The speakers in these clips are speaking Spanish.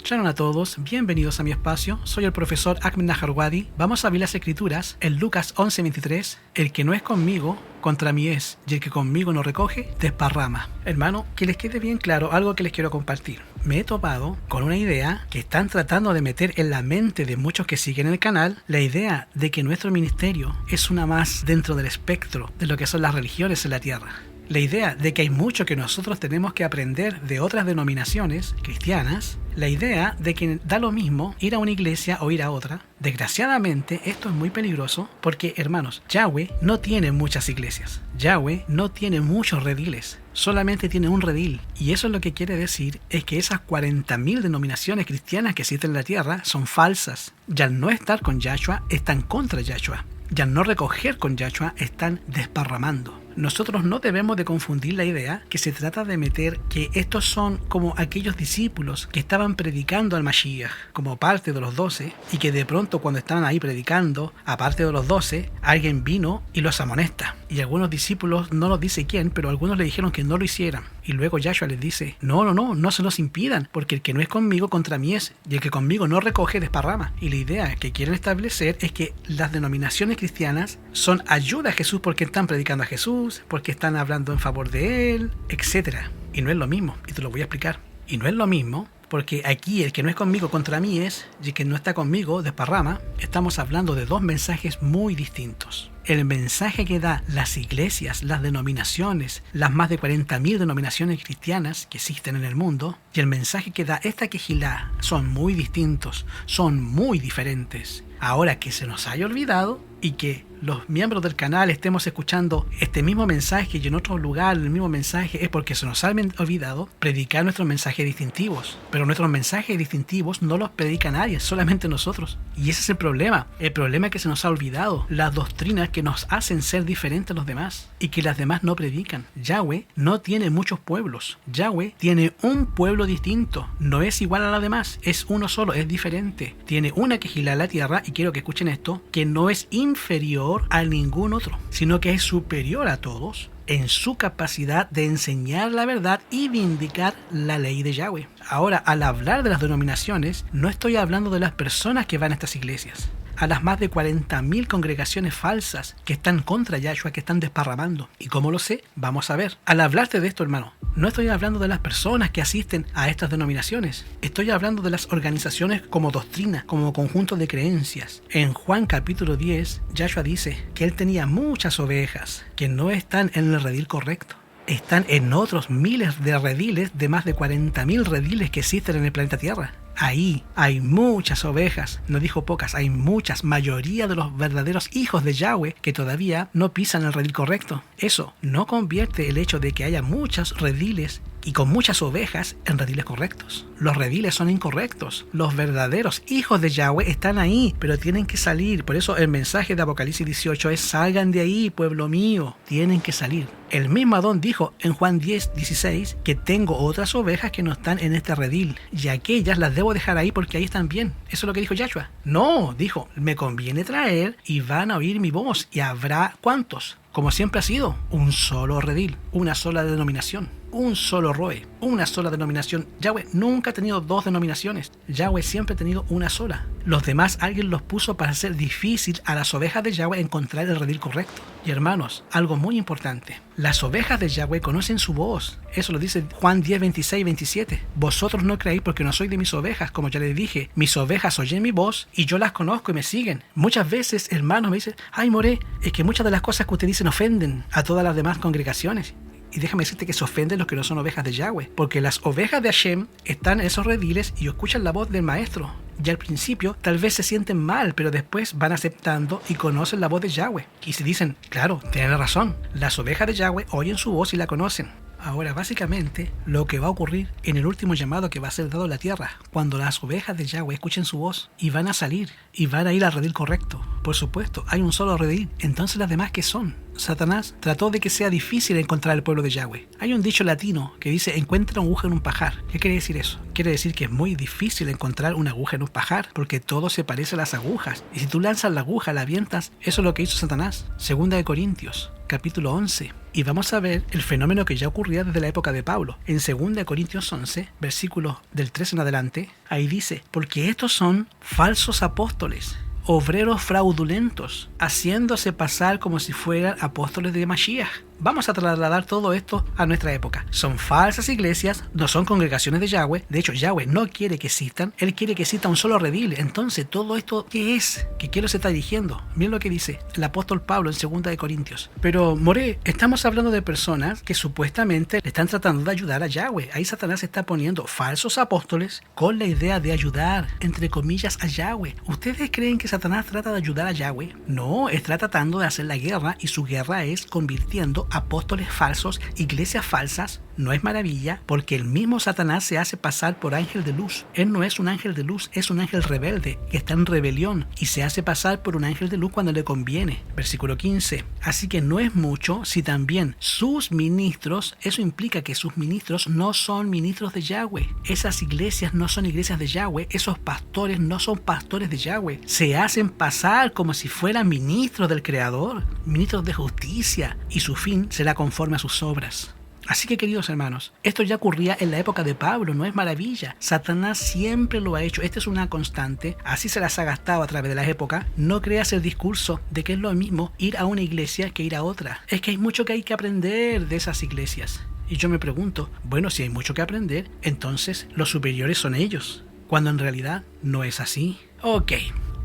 Shalom a todos, bienvenidos a mi espacio. Soy el profesor Ahmed Naharwadi. Vamos a abrir las escrituras en Lucas 11:23. El que no es conmigo, contra mí es, y el que conmigo no recoge, desparrama. Hermano, que les quede bien claro algo que les quiero compartir. Me he topado con una idea que están tratando de meter en la mente de muchos que siguen el canal, la idea de que nuestro ministerio es una más dentro del espectro de lo que son las religiones en la tierra. La idea de que hay mucho que nosotros tenemos que aprender de otras denominaciones cristianas, la idea de que da lo mismo ir a una iglesia o ir a otra. Desgraciadamente, esto es muy peligroso porque, hermanos, Yahweh no tiene muchas iglesias. Yahweh no tiene muchos rediles. Solamente tiene un redil. Y eso lo que quiere decir es que esas 40.000 denominaciones cristianas que existen en la tierra son falsas. Y al no estar con Yahshua, están contra Yahshua. Y al no recoger con Yahshua, están desparramando. Nosotros no debemos de confundir la idea que se trata de meter que estos son como aquellos discípulos que estaban predicando al Mashiach como parte de los 12 y que de pronto cuando estaban ahí predicando, aparte de los 12, alguien vino y los amonesta. Y algunos discípulos, no nos dice quién, pero algunos le dijeron que no lo hicieran. Y luego Yahshua les dice, no se los impidan, porque el que no es conmigo contra mí es, y el que conmigo no recoge desparrama. Y la idea que quieren establecer es que las denominaciones cristianas son ayuda a Jesús porque están predicando a Jesús, porque están hablando en favor de él, etc. Y no es lo mismo, y te lo voy a explicar. Y no es lo mismo, porque aquí el que no es conmigo contra mí es, y el que no está conmigo desparrama. Estamos hablando de dos mensajes muy distintos. El mensaje que da las iglesias, las denominaciones, las más de 40.000 denominaciones cristianas que existen en el mundo, y el mensaje que da esta quejilá son muy distintos, son muy diferentes. Ahora que se nos haya olvidado y que los miembros del canal estemos escuchando este mismo mensaje y en otro lugar el mismo mensaje, es porque se nos ha olvidado predicar nuestros mensajes distintivos. Pero nuestros mensajes distintivos no los predica nadie, solamente nosotros. Y ese es el problema. El problema es que se nos ha olvidado las doctrinas que nos hacen ser diferentes a los demás y que las demás no predican. Yahweh no tiene muchos pueblos. Yahweh tiene un pueblo distinto. No es igual a los demás. Es uno solo, es diferente. Tiene una quejilá en la tierra, y quiero que escuchen esto, que no es inferior a ningún otro, sino que es superior a todos en su capacidad de enseñar la verdad y vindicar la ley de Yahweh. Ahora, al hablar de las denominaciones, no estoy hablando de las personas que van a estas iglesias, a las más de 40.000 congregaciones falsas que están contra Yahshua, que están desparramando. ¿Y cómo lo sé? Vamos a ver. Al hablarte de esto, hermano, no estoy hablando de las personas que asisten a estas denominaciones. Estoy hablando de las organizaciones como doctrina, como conjunto de creencias. En Juan capítulo 10, Yahshua dice que él tenía muchas ovejas que no están en el redil correcto. Están en otros miles de rediles, de más de 40.000 rediles que existen en el planeta Tierra. Ahí hay muchas ovejas, no dijo pocas, hay muchas, mayoría de los verdaderos hijos de Yahweh que todavía no pisan el redil correcto. Eso no convierte el hecho de que haya muchos rediles y con muchas ovejas en rediles correctos. Los rediles son incorrectos. Los verdaderos hijos de Yahweh están ahí, pero tienen que salir. Por eso el mensaje de Apocalipsis 18 es: salgan de ahí, pueblo mío. Tienen que salir. El mismo Adón dijo en Juan 10:16 que tengo otras ovejas que no están en este redil, y aquellas las debo dejar ahí porque ahí están bien. Eso es lo que dijo Yahshua. No, dijo, me conviene traer y van a oír mi voz, y habrá ¿cuántos? Como siempre ha sido, un solo redil, una sola denominación, un solo roe, una sola denominación. Yahweh nunca ha tenido dos denominaciones. Yahweh siempre ha tenido una sola. Los demás alguien los puso para hacer difícil a las ovejas de Yahweh encontrar el redil correcto. Y hermanos, algo muy importante. Las ovejas de Yahweh conocen su voz. Eso lo dice Juan 10:26-27. Vosotros no creéis porque no sois de mis ovejas. Como ya les dije, mis ovejas oyen mi voz y yo las conozco y me siguen. Muchas veces, hermanos, me dicen: ay, More, es que muchas de las cosas que usted dice ofenden a todas las demás congregaciones. Y déjame decirte que se ofenden los que no son ovejas de Yahweh, porque las ovejas de Hashem están en esos rediles y escuchan la voz del maestro. Y al principio tal vez se sienten mal, pero después van aceptando y conocen la voz de Yahweh. Y se dicen, claro, tienen razón, las ovejas de Yahweh oyen su voz y la conocen. Ahora, básicamente, lo que va a ocurrir en el último llamado que va a ser dado a la tierra, cuando las ovejas de Yahweh escuchen su voz y van a salir y van a ir al redil correcto. Por supuesto, hay un solo redil. Entonces, ¿las demás qué son? Satanás trató de que sea difícil encontrar el pueblo de Yahweh. Hay un dicho latino que dice: encuentra una aguja en un pajar. ¿Qué quiere decir eso? Quiere decir que es muy difícil encontrar una aguja en un pajar, porque todo se parece a las agujas. Y si tú lanzas la aguja, la avientas, eso es lo que hizo Satanás. 2 Corintios capítulo 11. Y vamos a ver el fenómeno que ya ocurría desde la época de Pablo. En 2 Corintios 11, versículos del 13 en adelante, ahí dice: porque estos son falsos apóstoles, obreros fraudulentos, haciéndose pasar como si fueran apóstoles de Mashiach. Vamos a trasladar todo esto a nuestra época. Son falsas iglesias, no son congregaciones de Yahweh. De hecho, Yahweh no quiere que existan. Él quiere que exista un solo redil. Entonces, ¿todo esto qué es? ¿Qué quiero se está dirigiendo? Miren lo que dice el apóstol Pablo en 2 Corintios. Pero, More, estamos hablando de personas que supuestamente le están tratando de ayudar a Yahweh. Ahí Satanás está poniendo falsos apóstoles con la idea de ayudar, entre comillas, a Yahweh. ¿Ustedes creen que Satanás trata de ayudar a Yahweh? No, está tratando de hacer la guerra, y su guerra es convirtiendo apóstoles falsos, iglesias falsas. No es maravilla, porque el mismo Satanás se hace pasar por ángel de luz. Él no es un ángel de luz, es un ángel rebelde que está en rebelión y se hace pasar por un ángel de luz cuando le conviene. Versículo 15. Así que no es mucho si también sus ministros, eso implica que sus ministros no son ministros de Yahweh. Esas iglesias no son iglesias de Yahweh, esos pastores no son pastores de Yahweh. Se hacen pasar como si fueran ministros del Creador, ministros de justicia, y su fin será conforme a sus obras. Así que, queridos hermanos, esto ya ocurría en la época de Pablo, no es maravilla. Satanás siempre lo ha hecho, esta es una constante, así se las ha gastado a través de las épocas. No creas el discurso de que es lo mismo ir a una iglesia que ir a otra. Es que hay mucho que hay que aprender de esas iglesias. Y yo me pregunto, bueno, si hay mucho que aprender, entonces los superiores son ellos, cuando en realidad no es así. Ok.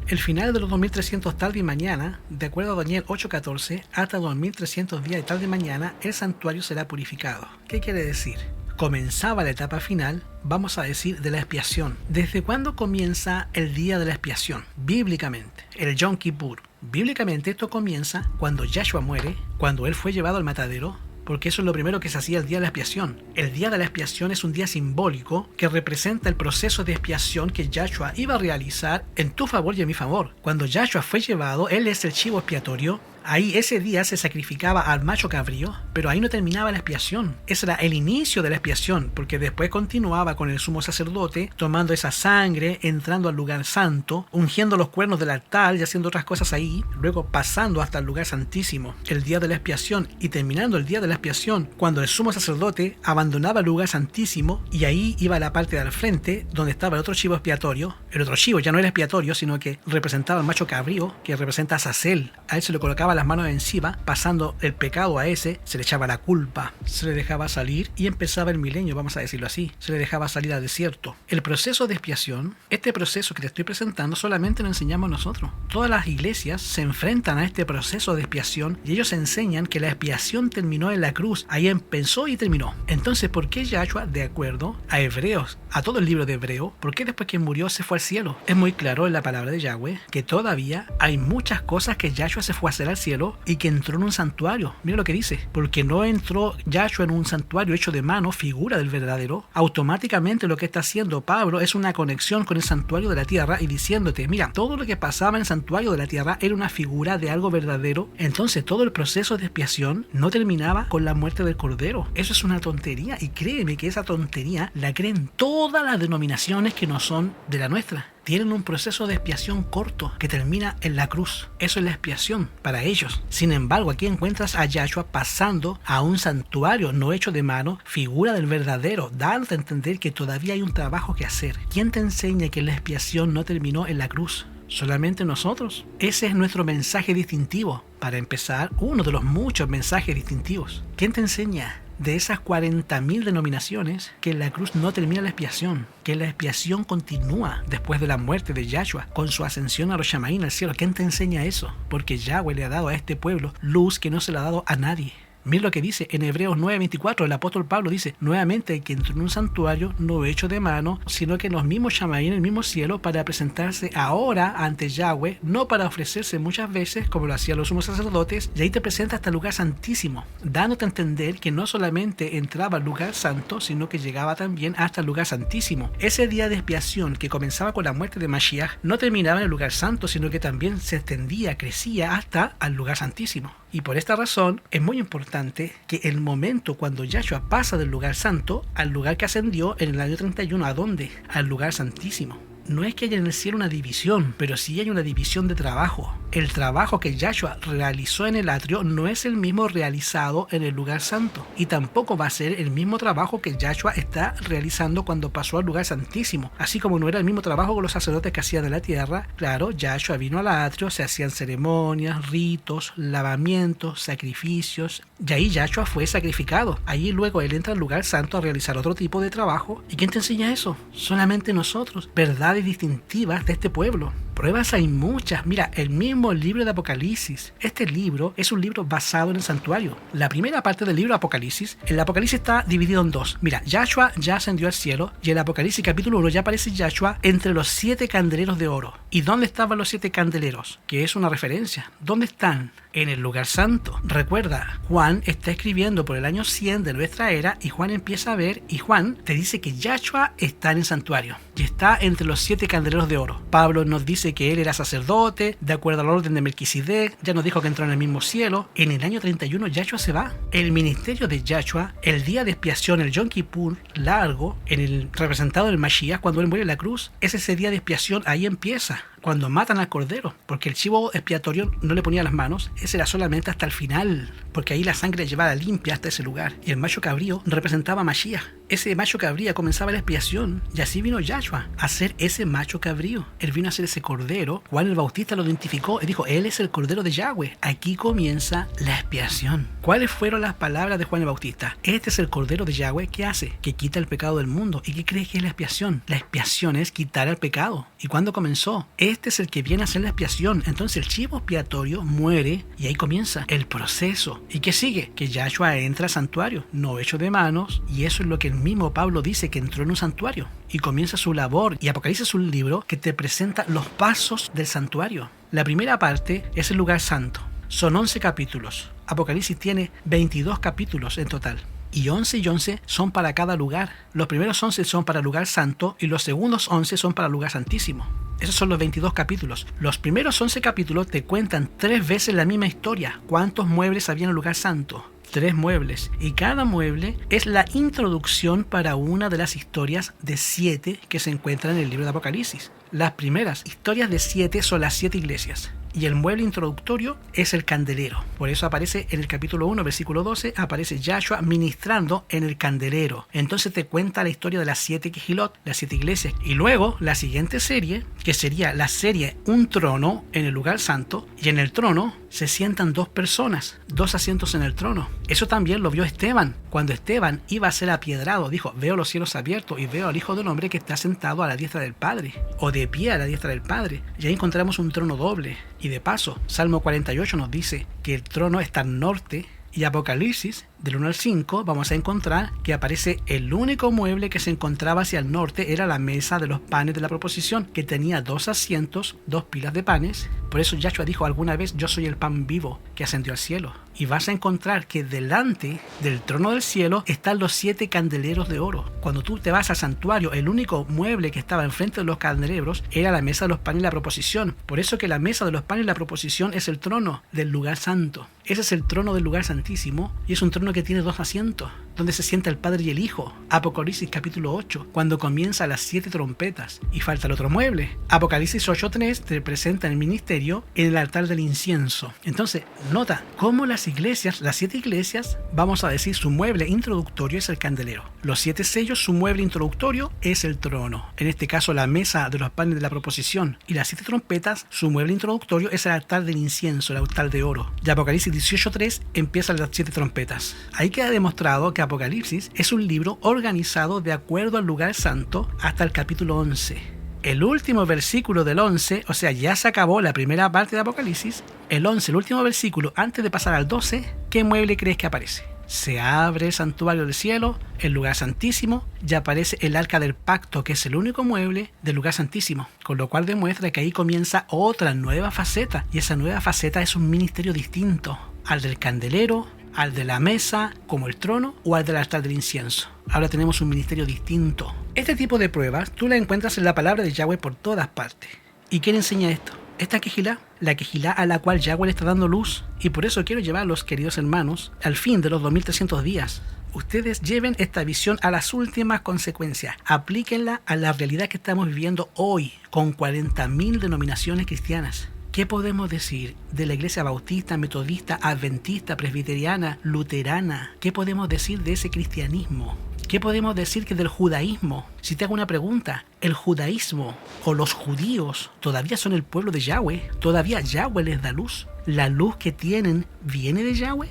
El final de los 2300 tarde y mañana, de acuerdo a Daniel 8:14, hasta 2300 días de tarde y mañana, el santuario será purificado. ¿Qué quiere decir? Comenzaba la etapa final, vamos a decir, de la expiación. ¿Desde cuándo comienza el día de la expiación? Bíblicamente, el Yom Kippur. Bíblicamente esto comienza cuando Yahshua muere, cuando él fue llevado al matadero, porque eso es lo primero que se hacía el día de la expiación. El día de la expiación es un día simbólico que representa el proceso de expiación que Yahshua iba a realizar en tu favor y en mi favor. Cuando Yahshua fue llevado, él es el chivo expiatorio. Ahí ese día se sacrificaba al macho cabrío, pero ahí no terminaba la expiación. Ese era el inicio de la expiación, porque después continuaba con el sumo sacerdote tomando esa sangre, entrando al lugar santo, ungiendo los cuernos del altar y haciendo otras cosas ahí, luego pasando hasta el lugar santísimo, el día de la expiación, y terminando el día de la expiación, cuando el sumo sacerdote abandonaba el lugar santísimo, y ahí iba a la parte de al frente, donde estaba el otro chivo expiatorio. El otro chivo ya no era expiatorio, sino que representaba al macho cabrío, que representa a Azazel. A él se le colocaba las manos encima, pasando el pecado a ese, se le echaba la culpa, se le dejaba salir y empezaba el milenio, vamos a decirlo así, se le dejaba salir al desierto. El proceso de expiación, este proceso que te estoy presentando, solamente lo enseñamos nosotros. Todas las iglesias se enfrentan a este proceso de expiación y ellos enseñan que la expiación terminó en la cruz, ahí empezó y terminó. Entonces, ¿por qué Yahshua, de acuerdo a Hebreos, a todo el libro de Hebreo, por qué después que murió se fue al cielo? Es muy claro en la palabra de Yahweh que todavía hay muchas cosas que Yahshua se fue a hacer al cielo y que entró en un santuario. Mira lo que dice, porque no entró Yahshua en un santuario hecho de mano, figura del verdadero. Automáticamente lo que está haciendo Pablo es una conexión con el santuario de la tierra y diciéndote, mira, todo lo que pasaba en el santuario de la tierra era una figura de algo verdadero. Entonces todo el proceso de expiación no terminaba con la muerte del cordero. Eso es una tontería, y créeme que esa tontería la creen todas las denominaciones que no son de la nuestra. Tienen un proceso de expiación corto que termina en la cruz. Eso es la expiación para ellos. Sin embargo, aquí encuentras a Yahshua pasando a un santuario no hecho de mano, figura del verdadero, dándote a entender que todavía hay un trabajo que hacer. ¿Quién te enseña que la expiación no terminó en la cruz? Solamente nosotros. Ese es nuestro mensaje distintivo. Para empezar, uno de los muchos mensajes distintivos. ¿Quién te enseña de esas 40.000 denominaciones que en la cruz no termina la expiación? Que la expiación continúa después de la muerte de Yahshua, con su ascensión a los Shamaín al cielo. ¿Quién te enseña eso? Porque Yahweh le ha dado a este pueblo luz que no se la ha dado a nadie. Mira lo que dice en Hebreos 9:24, el apóstol Pablo dice, nuevamente que entró en un santuario no hecho de mano, sino que en los mismos Shamaí, en el mismo cielo, para presentarse ahora ante Yahweh, no para ofrecerse muchas veces como lo hacían los sumos sacerdotes, y ahí te presenta hasta el lugar santísimo, dándote a entender que no solamente entraba al lugar santo, sino que llegaba también hasta el lugar santísimo. Ese día de expiación que comenzaba con la muerte de Mashiach no terminaba en el lugar santo, sino que también se extendía, crecía hasta al lugar santísimo. Y por esta razón es muy importante que el momento cuando Yahshua pasa del lugar santo al lugar que ascendió en el año 31, ¿a dónde? Al lugar santísimo. No es que haya en el cielo una división, pero sí hay una división de trabajo. el trabajo que Yahshua realizó en el atrio no es el mismo realizado en el lugar santo, y tampoco va a ser el mismo trabajo que Yahshua está realizando cuando pasó al lugar santísimo. Así como no era el mismo trabajo que los sacerdotes que hacían en la tierra, claro, Yahshua vino al atrio, se hacían ceremonias, ritos, lavamientos, sacrificios, y ahí Yahshua fue sacrificado. Ahí luego él entra al lugar santo a realizar otro tipo de trabajo. ¿Y quién te enseña eso? Solamente nosotros, verdades distintivas de este pueblo. Pruebas hay muchas. Mira, el mismo libro de Apocalipsis. Este libro es un libro basado en el santuario. La primera parte del libro de Apocalipsis, el Apocalipsis está dividido en dos. Mira, Yahshua ya ascendió al cielo y en el Apocalipsis capítulo 1 ya aparece Yahshua entre los 7 candeleros de oro. ¿Y dónde estaban los 7 candeleros? Que es una referencia. ¿Dónde están? En el lugar santo. Recuerda, Juan está escribiendo por el año 100 de nuestra era y Juan empieza a ver y Juan te dice que Yahshua está en el santuario y está entre los 7 candeleros de oro. Pablo nos dice que él era sacerdote, de acuerdo al orden de Melquisedec, ya nos dijo que entró en el mismo cielo. En el año 31 Yahshua se va. El ministerio de Yahshua, el día de expiación, el Yom Kippur largo, en el representado del Mashiach, cuando él muere en la cruz, es ese día de expiación, ahí empieza. Cuando matan al cordero, porque el chivo expiatorio no le ponía las manos, ese era solamente hasta el final, porque ahí la sangre llevaba limpia hasta ese lugar, y el macho cabrío representaba a Mashiach. Ese macho cabrío comenzaba la expiación, y así vino Yahshua a ser ese macho cabrío. Él vino a ser ese cordero. Juan el Bautista lo identificó y dijo, él es el cordero de Yahweh. Aquí comienza la expiación. ¿Cuáles fueron las palabras de Juan el Bautista? Este es el cordero de Yahweh que hace, que quita el pecado del mundo. ¿Y qué crees que es la expiación? La expiación es quitar el pecado. ¿Y cuándo comenzó? Este es el que viene a hacer la expiación. Entonces el chivo expiatorio muere y ahí comienza el proceso. ¿Y qué sigue? Que Yahshua entra al santuario, no hecho de manos, y eso es lo que el mismo Pablo dice, que entró en un santuario y comienza su labor. Y Apocalipsis es un libro que te presenta los pasos del santuario. La primera parte es el lugar santo. Son 11 capítulos. Apocalipsis tiene 22 capítulos en total. Y 11 y 11 son para cada lugar. Los primeros 11 son para el lugar santo y los segundos 11 son para el lugar santísimo. Esos son los 22 capítulos. Los primeros 11 capítulos te cuentan 3 veces la misma historia. ¿Cuántos muebles había en el lugar santo? 3 muebles. Y cada mueble es la introducción para una de las historias de 7 que se encuentran en el libro de Apocalipsis. Las primeras historias de 7 son las 7 iglesias. Y el mueble introductorio es el candelero. Por eso aparece en el capítulo 1, versículo 12, aparece Yahshua ministrando en el candelero. Entonces te cuenta la historia de las 7 Kehilot, las 7 iglesias. Y luego la siguiente serie, que sería la serie Un trono en el lugar santo. Y en el trono se sientan 2 personas, 2 asientos en el trono. Eso también lo vio Esteban. Cuando Esteban iba a ser apiedrado, dijo, veo los cielos abiertos y veo al Hijo del Hombre que está sentado a la diestra del Padre. O de pie a la diestra del Padre. Y ahí encontramos un trono doble. Y de paso, Salmo 48 nos dice que el trono está al norte, y Apocalipsis, del 1 al 5, vamos a encontrar que aparece el único mueble que se encontraba hacia el norte era la mesa de los panes de la proposición, que tenía 2 asientos, 2 pilas de panes. Por eso Yahshua dijo alguna vez, yo soy el pan vivo que ascendió al cielo. Y vas a encontrar que delante del trono del cielo están los 7 candeleros de oro. Cuando tú te vas al santuario, el único mueble que estaba enfrente de los candeleros era la mesa de los panes de la proposición. Por eso que la mesa de los panes de la proposición es el trono del lugar santo. Ese es el trono del lugar santísimo y es un trono que tiene 2 asientos, donde se sienta el Padre y el Hijo. Apocalipsis capítulo 8, cuando comienza las 7 trompetas. Y falta el otro mueble. Apocalipsis 8.3 te presenta el ministerio en el altar del incienso. Entonces, nota cómo las iglesias, las 7 iglesias, vamos a decir, su mueble introductorio es el candelero. Los 7 sellos, su mueble introductorio es el trono. En este caso, la mesa de los panes de la proposición. Y las 7 trompetas, su mueble introductorio es el altar del incienso, el altar de oro. Y Apocalipsis 18.3 empiezan las 7 trompetas. Ahí queda demostrado que Apocalipsis es un libro organizado de acuerdo al lugar santo hasta el capítulo 11. El último versículo del 11, o sea, ya se acabó la primera parte de Apocalipsis. El 11, el último versículo, antes de pasar al 12, ¿qué mueble crees que aparece? Se abre el santuario del cielo, el lugar santísimo, y aparece el arca del pacto, que es el único mueble del lugar santísimo, con lo cual demuestra que ahí comienza otra nueva faceta, y esa nueva faceta es un ministerio distinto al del candelero, al de la mesa, como el trono, o al del altar del incienso. Ahora tenemos un ministerio distinto. Este tipo de pruebas tú la encuentras en la palabra de Yahweh por todas partes. ¿Y quién enseña esto? Esta quejilá, la quejilá a la cual Yahweh le está dando luz. Y por eso quiero llevarlos, queridos hermanos, al fin de los 2300 días. Ustedes lleven esta visión a las últimas consecuencias. Aplíquenla a la realidad que estamos viviendo hoy, con 40.000 denominaciones cristianas. ¿Qué podemos decir de la iglesia bautista, metodista, adventista, presbiteriana, luterana? ¿Qué podemos decir de ese cristianismo? ¿Qué podemos decir que del judaísmo? Si te hago una pregunta, ¿el judaísmo o los judíos todavía son el pueblo de Yahweh? ¿Todavía Yahweh les da luz? ¿La luz que tienen viene de Yahweh?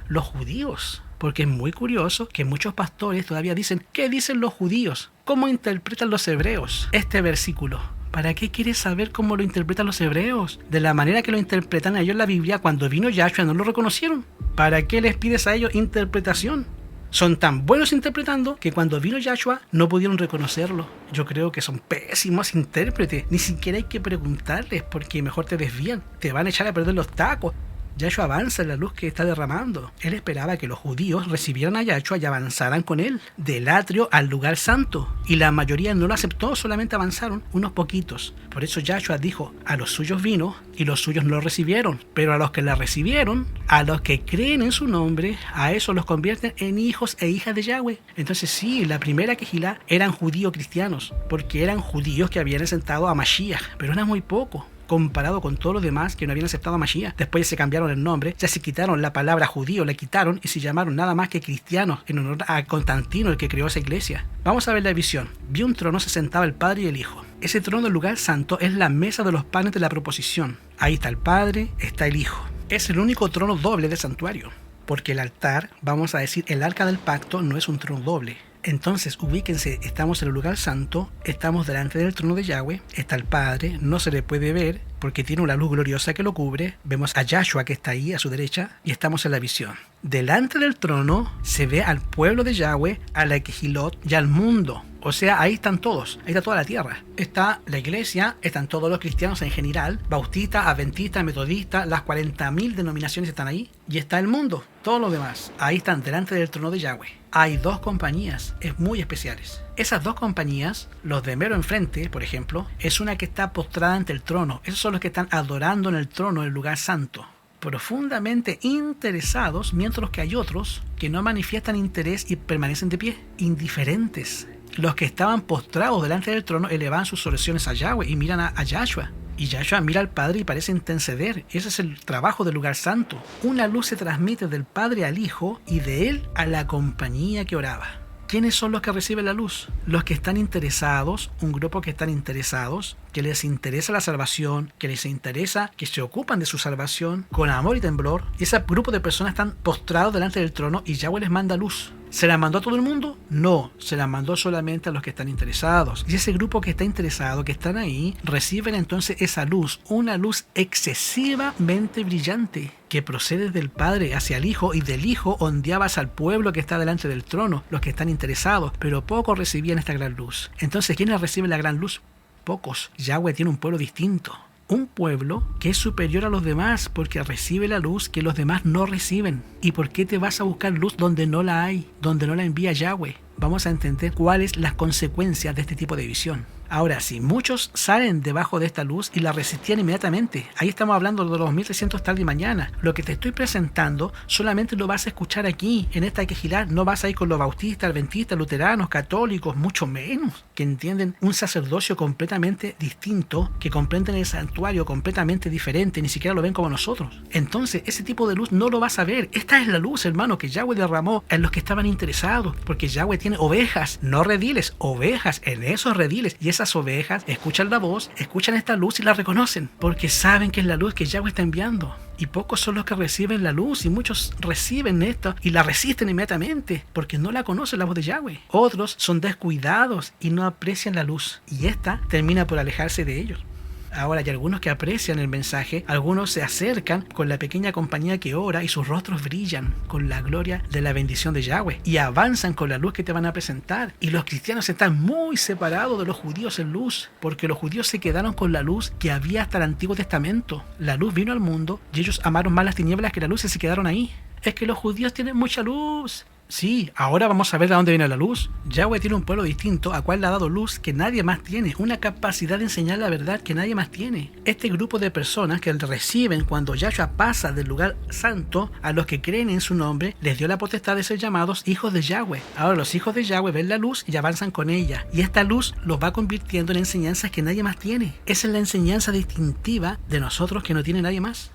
Los judíos. Porque es muy curioso que muchos pastores todavía dicen, ¿qué dicen los judíos? ¿Cómo interpretan los hebreos este versículo? ¿Para qué quieres saber cómo lo interpretan los hebreos? De la manera que lo interpretan ellos en la Biblia, cuando vino Yahshua no lo reconocieron. ¿Para qué les pides a ellos interpretación? Son tan buenos interpretando que cuando vino Yahshua no pudieron reconocerlo. Yo creo que son pésimos intérpretes. Ni siquiera hay que preguntarles porque mejor te desvían. Te van a echar a perder los tacos. Yahshua avanza en la luz que está derramando. Él esperaba que los judíos recibieran a Yahshua y avanzaran con él, del atrio al lugar santo. Y la mayoría no lo aceptó, solamente avanzaron unos poquitos. Por eso Yahshua dijo, a los suyos vino y los suyos no lo recibieron. Pero a los que la recibieron, a los que creen en su nombre, a esos los convierten en hijos e hijas de Yahweh. Entonces sí, la primera quejilá eran judíos cristianos, porque eran judíos que habían aceptado a Mashiach, pero era muy poco comparado con todos los demás que no habían aceptado a Mashiach. Después se cambiaron el nombre, ya se quitaron la palabra judío, la quitaron y se llamaron nada más que cristianos en honor a Constantino, el que creó esa iglesia. Vamos a ver la visión. Vi un trono, se sentaba el Padre y el Hijo. Ese trono del lugar santo es la mesa de los panes de la proposición. Ahí está el Padre, está el Hijo. Es el único trono doble del santuario, porque el altar, vamos a decir, el arca del pacto no es un trono doble. Entonces, ubíquense, estamos en el lugar santo, estamos delante del trono de Yahweh, está el Padre, no se le puede ver porque tiene una luz gloriosa que lo cubre, vemos a Yahshua que está ahí a su derecha y estamos en la visión. Delante del trono se ve al pueblo de Yahweh, a la Kehilot y al mundo. O sea, ahí están todos, ahí está toda la tierra. Está la iglesia, están todos los cristianos en general, bautistas, adventistas, metodistas, las 40.000 denominaciones están ahí. Y está el mundo, todos los demás. Ahí están delante del trono de Yahweh. Hay dos compañías muy especiales. Esas dos compañías, los de mero enfrente, por ejemplo, es una que está postrada ante el trono. Esos son los que están adorando en el trono, en el lugar santo, profundamente interesados, mientras que hay otros que no manifiestan interés y permanecen de pie, indiferentes. Los que estaban postrados delante del trono elevan sus oraciones a Yahweh y miran a Yahshua. Y Yahshua mira al Padre y parece interceder. Ese es el trabajo del lugar santo. Una luz se transmite del Padre al Hijo y de él a la compañía que oraba. ¿Quiénes son los que reciben la luz? Los que están interesados, un grupo que están interesados, que les interesa la salvación, que les interesa, que se ocupan de su salvación con amor y temblor. Y ese grupo de personas están postrados delante del trono y Yahweh les manda luz. ¿Se la mandó a todo el mundo? No, se la mandó solamente a los que están interesados. Y ese grupo que está interesado, que están ahí, reciben entonces esa luz, una luz excesivamente brillante, que procede del Padre hacia el Hijo y del Hijo ondeabas al pueblo que está delante del trono, los que están interesados, pero pocos recibían esta gran luz. Entonces, ¿quiénes reciben la gran luz? Pocos. Yahweh tiene un pueblo distinto. Un pueblo que es superior a los demás porque recibe la luz que los demás no reciben. ¿Y por qué te vas a buscar luz donde no la hay, donde no la envía Yahweh? Vamos a entender cuáles las consecuencias de este tipo de visión. Ahora, si muchos salen debajo de esta luz y la resistían inmediatamente, ahí estamos hablando de los 1300 tarde y mañana. Lo que te estoy presentando solamente lo vas a escuchar aquí, en esta quejilá. No vas a ir con los bautistas, adventistas, luteranos, católicos, mucho menos, que entienden un sacerdocio completamente distinto, que comprenden el santuario completamente diferente, ni siquiera lo ven como nosotros. Entonces, ese tipo de luz no lo vas a ver. Esta es la luz, hermano, que Yahweh derramó en los que estaban interesados, porque Yahweh tiene ovejas, no rediles, ovejas en esos rediles, y esas ovejas escuchan la voz, escuchan esta luz y la reconocen, porque saben que es la luz que Yahweh está enviando. Y pocos son los que reciben la luz, y muchos reciben esto y la resisten inmediatamente, porque no la conocen la voz de Yahweh. Otros son descuidados y no aprecian la luz, y esta termina por alejarse de ellos. Ahora hay algunos que aprecian el mensaje, algunos se acercan con la pequeña compañía que ora y sus rostros brillan con la gloria de la bendición de Yahweh y avanzan con la luz que te van a presentar. Y los cristianos están muy separados de los judíos en luz, porque los judíos se quedaron con la luz que había hasta el Antiguo Testamento. La luz vino al mundo y ellos amaron más las tinieblas que la luz y se quedaron ahí. Es que los judíos tienen mucha luz. Sí, ahora vamos a ver de dónde viene la luz. Yahweh tiene un pueblo distinto a cual le ha dado luz que nadie más tiene, una capacidad de enseñar la verdad que nadie más tiene. Este grupo de personas que reciben cuando Yahshua pasa del lugar santo, a los que creen en su nombre, les dio la potestad de ser llamados hijos de Yahweh. Ahora los hijos de Yahweh ven la luz y avanzan con ella, y esta luz los va convirtiendo en enseñanzas que nadie más tiene. Esa es la enseñanza distintiva de nosotros que no tiene nadie más.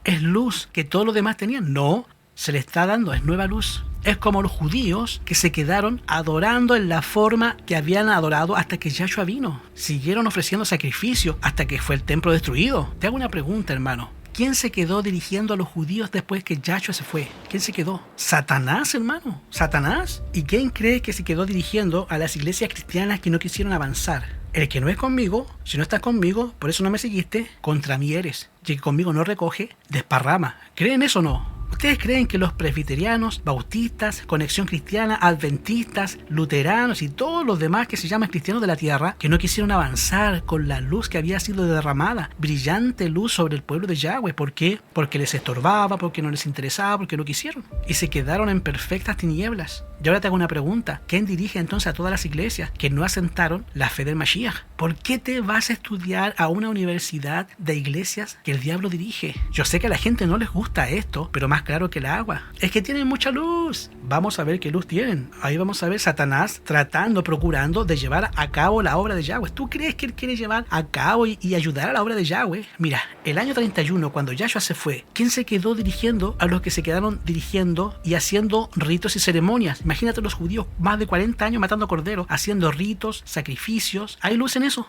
¿Es luz que todos los demás tenían? No, se le está dando, es nueva luz. Es como los judíos que se quedaron adorando en la forma que habían adorado hasta que Yahshua vino. Siguieron ofreciendo sacrificios hasta que fue el templo destruido. Te hago una pregunta, hermano. ¿Quién se quedó dirigiendo a los judíos después que Yahshua se fue? ¿Quién se quedó? ¿Satanás, hermano? ¿Satanás? ¿Y quién cree que se quedó dirigiendo a las iglesias cristianas que no quisieron avanzar? El que no es conmigo, si no estás conmigo, por eso no me seguiste, contra mí eres. Y el que conmigo no recoge, desparrama. ¿Creen eso o no? ¿Ustedes creen que los presbiterianos, bautistas, Conexión Cristiana, adventistas, luteranos y todos los demás que se llaman cristianos de la tierra, que no quisieron avanzar con la luz que había sido derramada, brillante luz sobre el pueblo de Yahweh? ¿Por qué? Porque les estorbaba, porque no les interesaba, porque no quisieron. Y se quedaron en perfectas tinieblas. Y ahora te hago una pregunta. ¿Quién dirige entonces a todas las iglesias que no asentaron la fe del Mashiach? ¿Por qué te vas a estudiar a una universidad de iglesias que el diablo dirige? Yo sé que a la gente no les gusta esto, pero más claro que el agua. Es que tienen mucha luz. Vamos a ver qué luz tienen. Ahí vamos a ver Satanás procurando de llevar a cabo la obra de Yahweh. ¿Tú crees que él quiere llevar a cabo y ayudar a la obra de Yahweh? Mira, el año 31, cuando Yahshua se fue, ¿quién se quedó dirigiendo a los que se quedaron dirigiendo y haciendo ritos y ceremonias? Imagínate los judíos más de 40 años matando corderos, haciendo ritos, sacrificios. ¿Hay luz en eso?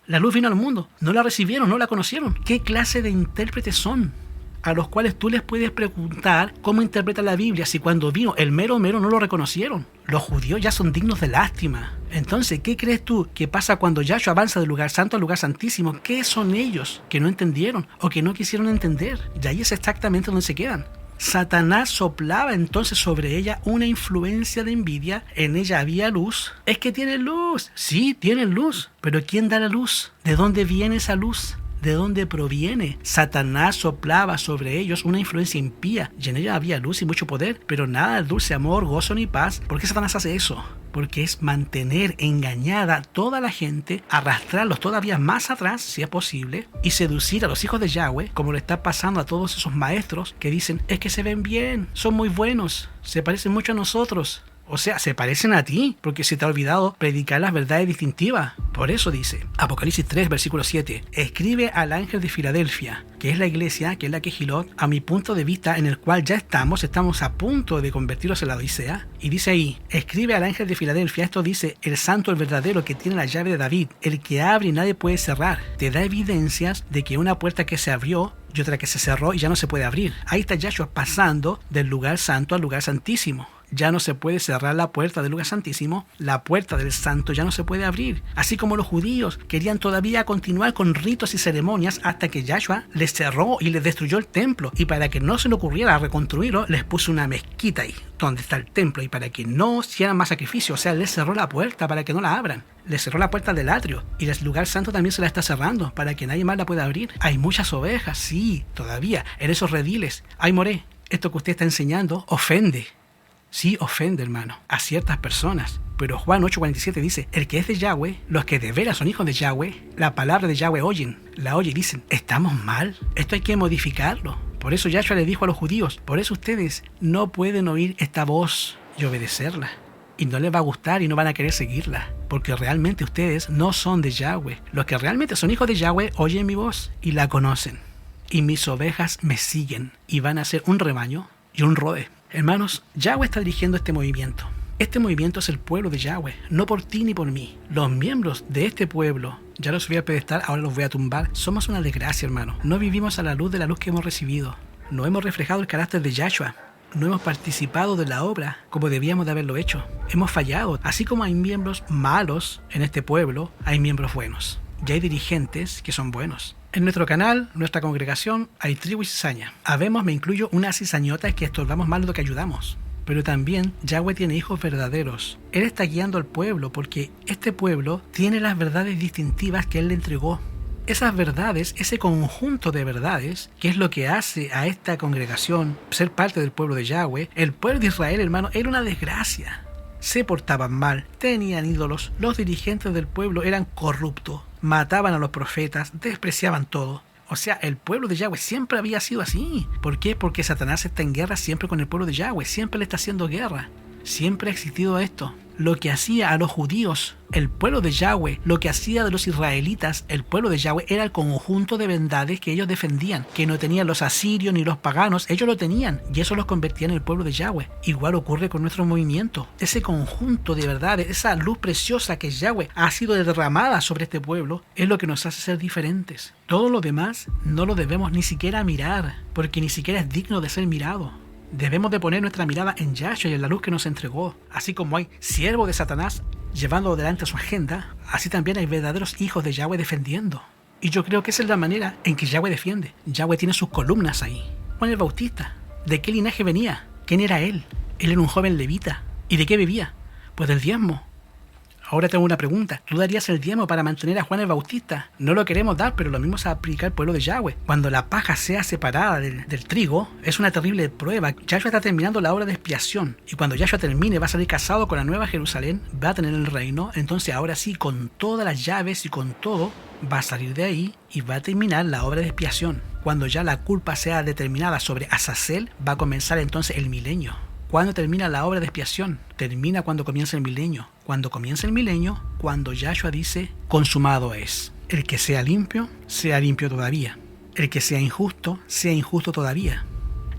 La luz vino al mundo. No la recibieron, no la conocieron. ¿Qué clase de intérpretes son? A los cuales tú les puedes preguntar cómo interpreta la Biblia, si cuando vino el mero no lo reconocieron. Los judíos ya son dignos de lástima. Entonces, ¿qué crees tú que pasa cuando Yahshua avanza del lugar santo al lugar santísimo? ¿Qué son ellos que no entendieron o que no quisieron entender? Y ahí es exactamente donde se quedan. Satanás soplaba entonces sobre ella una influencia de envidia. En ella había luz. Es que tiene luz. Sí, tiene luz. Pero ¿quién da la luz? ¿De dónde viene esa luz? ¿De dónde proviene? Satanás soplaba sobre ellos una influencia impía, y en ella había luz y mucho poder, pero nada de dulce amor, gozo ni paz. ¿Por qué Satanás hace eso? Porque es mantener engañada a toda la gente, arrastrarlos todavía más atrás, si es posible, y seducir a los hijos de Yahweh, como le está pasando a todos esos maestros que dicen, es que se ven bien, son muy buenos, se parecen mucho a nosotros. O sea, se parecen a ti, porque se te ha olvidado predicar las verdades distintivas. Por eso dice, Apocalipsis 3, versículo 7, escribe al ángel de Filadelfia, que es la iglesia, que es la Kehilot, a mi punto de vista, en el cual ya estamos a punto de convertirnos en la Odisea. Y dice ahí, escribe al ángel de Filadelfia, esto dice, el santo, el verdadero, que tiene la llave de David, el que abre y nadie puede cerrar. Te da evidencias de que una puerta que se abrió y otra que se cerró y ya no se puede abrir. Ahí está Yahshua pasando del lugar santo al lugar santísimo. Ya no se puede cerrar la puerta del lugar santísimo, la puerta del santo ya no se puede abrir. Así como los judíos querían todavía continuar con ritos y ceremonias hasta que Yahshua les cerró y les destruyó el templo. Y para que no se le ocurriera reconstruirlo, les puso una mezquita ahí, donde está el templo. Y para que no hicieran más sacrificios, o sea, les cerró la puerta para que no la abran. Les cerró la puerta del atrio. Y el lugar santo también se la está cerrando para que nadie más la pueda abrir. Hay muchas ovejas, sí, todavía, en esos rediles. Ay, Moré, esto que usted está enseñando ofende. Sí, ofende, hermano, a ciertas personas. Pero Juan 8:47 dice, el que es de Yahweh, los que de veras son hijos de Yahweh, la palabra de Yahweh oyen, la oyen y dicen, estamos mal, esto hay que modificarlo. Por eso Yahshua le dijo a los judíos, por eso ustedes no pueden oír esta voz y obedecerla. Y no les va a gustar y no van a querer seguirla, porque realmente ustedes no son de Yahweh. Los que realmente son hijos de Yahweh oyen mi voz y la conocen. Y mis ovejas me siguen y van a ser un rebaño y un roe. Hermanos, Yahweh está dirigiendo este movimiento. Este movimiento es el pueblo de Yahweh, no por ti ni por mí. Los miembros de este pueblo, ya los voy a pedestar, ahora los voy a tumbar. Somos una desgracia, hermano. No vivimos a la luz de la luz que hemos recibido. No hemos reflejado el carácter de Yahshua. No hemos participado de la obra como debíamos de haberlo hecho. Hemos fallado. Así como hay miembros malos en este pueblo, hay miembros buenos. Y hay dirigentes que son buenos. En nuestro canal, nuestra congregación, hay tribu y cizaña. Habemos, me incluyo, una cizañota que estorbamos más de lo que ayudamos. Pero también Yahweh tiene hijos verdaderos. Él está guiando al pueblo porque este pueblo tiene las verdades distintivas que Él le entregó. Esas verdades, ese conjunto de verdades, que es lo que hace a esta congregación ser parte del pueblo de Yahweh, el pueblo de Israel, hermano, era una desgracia. Se portaban mal, tenían ídolos, los dirigentes del pueblo eran corruptos, mataban a los profetas, despreciaban todo. O sea, el pueblo de Yahweh siempre había sido así. ¿Por qué? Porque Satanás está en guerra siempre con el pueblo de Yahweh, siempre le está haciendo guerra. Siempre ha existido esto. Lo que hacía a los judíos, el pueblo de Yahweh, lo que hacía de los israelitas, el pueblo de Yahweh, era el conjunto de verdades que ellos defendían, que no tenían los asirios ni los paganos, ellos lo tenían, y eso los convertía en el pueblo de Yahweh. Igual ocurre con nuestro movimiento. Ese conjunto de verdades, esa luz preciosa que Yahweh ha sido derramada sobre este pueblo, es lo que nos hace ser diferentes. Todo lo demás no lo debemos ni siquiera mirar, porque ni siquiera es digno de ser mirado. Debemos de poner nuestra mirada en Yahshua y en la luz que nos entregó. Así como hay siervos de Satanás llevando adelante su agenda, así también hay verdaderos hijos de Yahweh defendiendo. Y yo creo que esa es la manera en que Yahweh defiende. Yahweh tiene sus columnas ahí. Juan el Bautista, ¿de qué linaje venía? ¿Quién era él? Él era un joven levita. ¿Y de qué vivía? Pues del diezmo. Ahora tengo una pregunta. ¿Tú darías el diezmo para mantener a Juan el Bautista? No lo queremos dar, pero lo mismo se aplica al pueblo de Yahweh. Cuando la paja sea separada del trigo, es una terrible prueba. Yahshua está terminando la obra de expiación. Y cuando Yahshua termine, va a salir casado con la nueva Jerusalén, va a tener el reino. Entonces ahora sí, con todas las llaves y con todo, va a salir de ahí y va a terminar la obra de expiación. Cuando ya la culpa sea determinada sobre Azazel, va a comenzar entonces el milenio. ¿Cuándo termina la obra de expiación? Termina cuando comienza el milenio. Cuando comienza el milenio, cuando Yahshua dice, consumado es. El que sea limpio todavía. El que sea injusto todavía.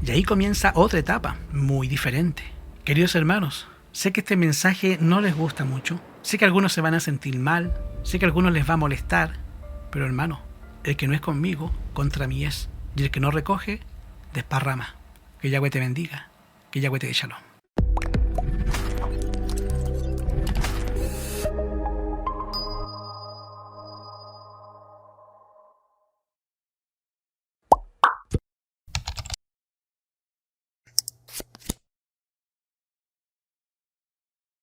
Y ahí comienza otra etapa, muy diferente. Queridos hermanos, sé que este mensaje no les gusta mucho. Sé que algunos se van a sentir mal. Sé que a algunos les va a molestar. Pero hermano, el que no es conmigo, contra mí es. Y el que no recoge, desparrama. Que Yahweh te bendiga. Que Yahweh te dé shalom.